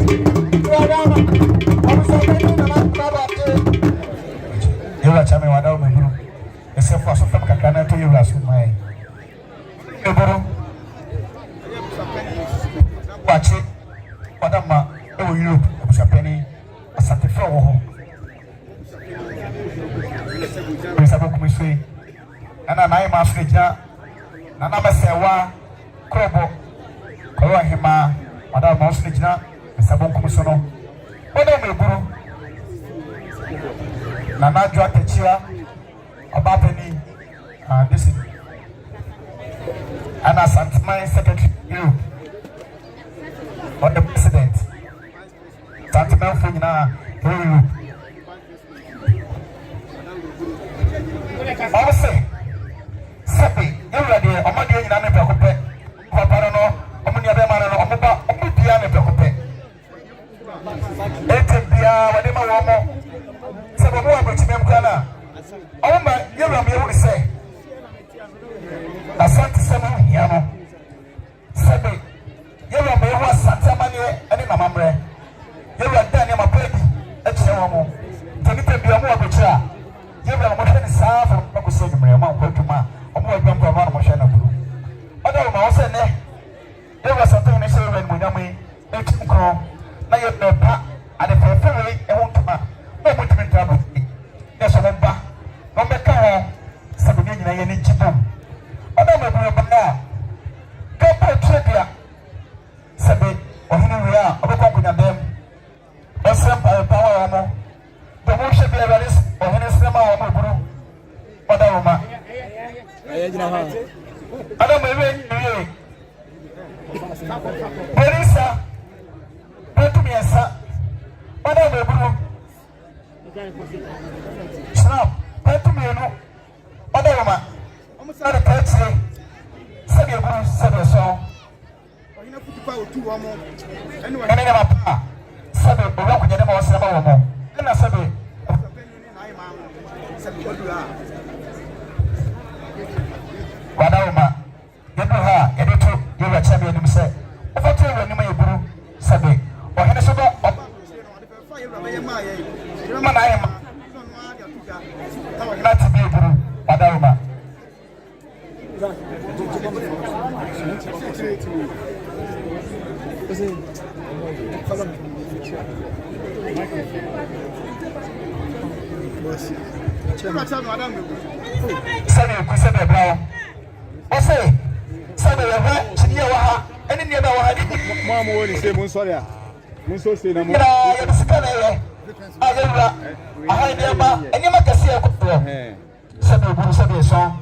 You are Chami Wada, except for some Kakana to you last night. Watch it, Madama, oh, you, Penny, a satisfaction. Mr. Bokumisi, and I am Africa, and I'm a Sewa, Krobo, Kora Hima, Madame Mosfigna, Mr. Bokumisono. What am I going? Nana Joa Techia, about Penny, this is Anna Santman Secretary, you, or the President, Santman Fina, you. I say, Sappy, you're ready. I'm not doing an epicope. Paparano, Omunia Bemano, Omuba, Omupian epicope. Etempia, whatever Wamo. Sababu, but Chimamkana. Oh, my, you're a mere say. Asante Sama, Yamo. Sappy, you're a mere Santa Mania and in a mamre. You're a Daniel baby, a Chamo. Tonipe be a more butcher. You are more than a staff of Makusay, my mom, Pokema, or more than Pamana Moshana. Other mouse and there was something I said when we know me, let him grow. Now you're no pa, and if I feel it, I won't come out. No more to be trouble. There's a number. No matter something in any chipum. Other may be a banana. Go for trivia. Sabi, or we are, or company them. Or some power. The motion be a list or any cinema or Guru. Madama. I don't know. Marisa, go to me, sir. Madama Guru. Snap, go to me, no. Madama. Almost not a pet say. Said your Guru, said your song. You know, put the power to one more. Anyway, I never pa. Said the rock with the name of Sabah. I said, Wadauma, Yabuha, Editor, you are champion himself. Over to you, you may brew, Sabe, or Hennessoba, I am not to be a brew, Wadauma. Sabe, Kusabe Brown. I say, Sabe, Chinia, and in the other one, Mamma, say, Monsoria. Monso say, no more. I never, and you might see a Sabe, Sabe, song.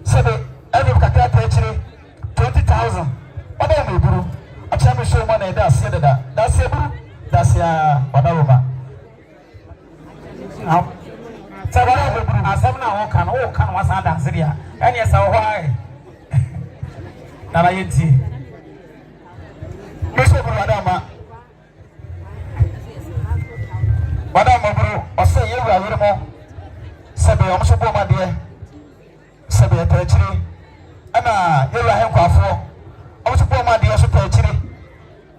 Sabe, every Kaka 20,000. What am I do? A championship money that's it. That's it. That's ya, Wadama. Now, Sabana can was under Syria. And yes, why? Nalayeti. Bishop Madama. Madama Bru, or say you are little more. Sabi, I'm so poor, my dear. Sabi, a petri. Anna, you are him for. I'm so poor, my dear, so petri.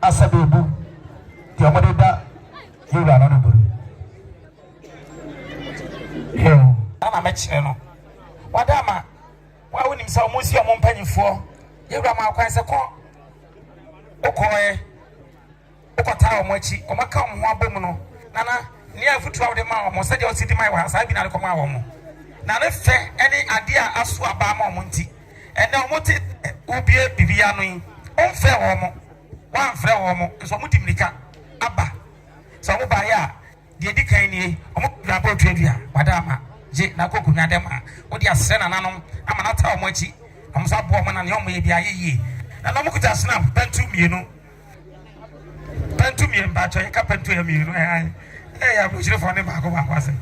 As Sabi, the Amadida, you are honorable. I'm a channel. Wadama, why wouldn't some Monsieur Montpellier for? You are my quite a call. Okoe, Okata, Mochi, or Macam, Wabomono, Nana, near foot of the mouth, most of your city, my house, I've been at a command. Now, if any idea as to Abama Monty, and now what it will be a Bibiano, unfair homo, one fair homo, so Mutimika, Abba, so Obaya. The decay, Grabo Trivia, Madama, J. Nakoku Nadema, what your son and Anum, I'm not how much I'm so poor man and young maybe I ye. And I'm going to snap, pen to me, you know. Pen to me and batch, I can't pen to me, you know. I wish you for the back of my cousin.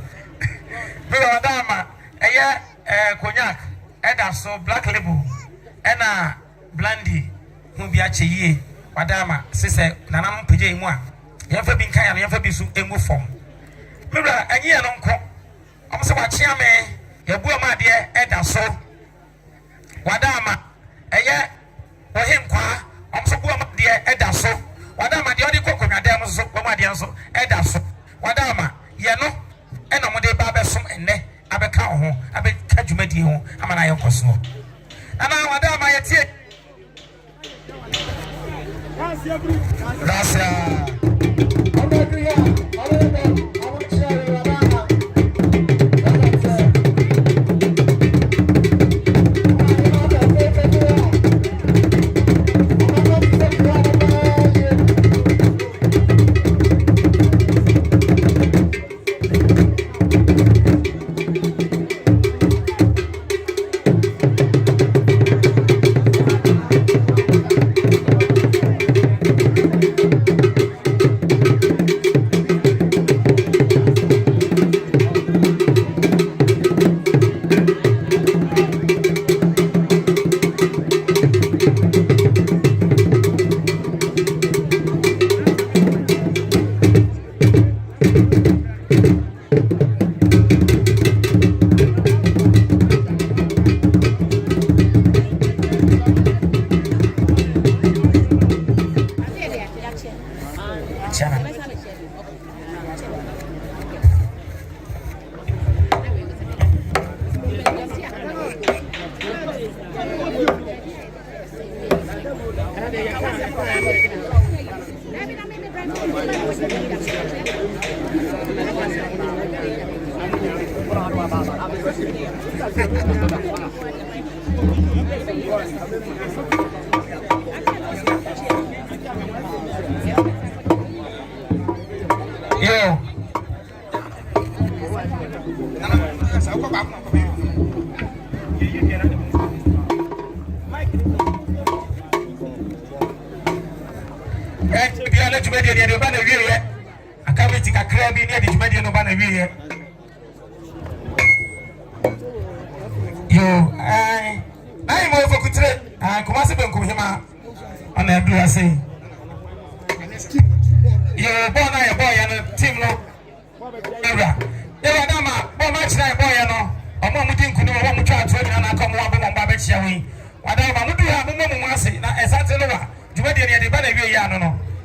Madama, a year, cognac, and so black label, and a blandy, whom be a ye, Madama, sister, Nanam Pj. You have been kind, you have been so emo form. Mira, a year long crop. I'm so much yammy, your boy, my dear, and so. Wadama, a year, or him qua, I'm so poor, my dear, and so. Wadama, the deɛ nso ɛda so wadama yɛ no ɛna mo de ba bɛsom ennɛ abɛka ho abɛka dwumadi ho ama na yɛ nkɔso ana wadama yɛ tie gracias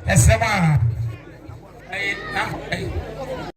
Esema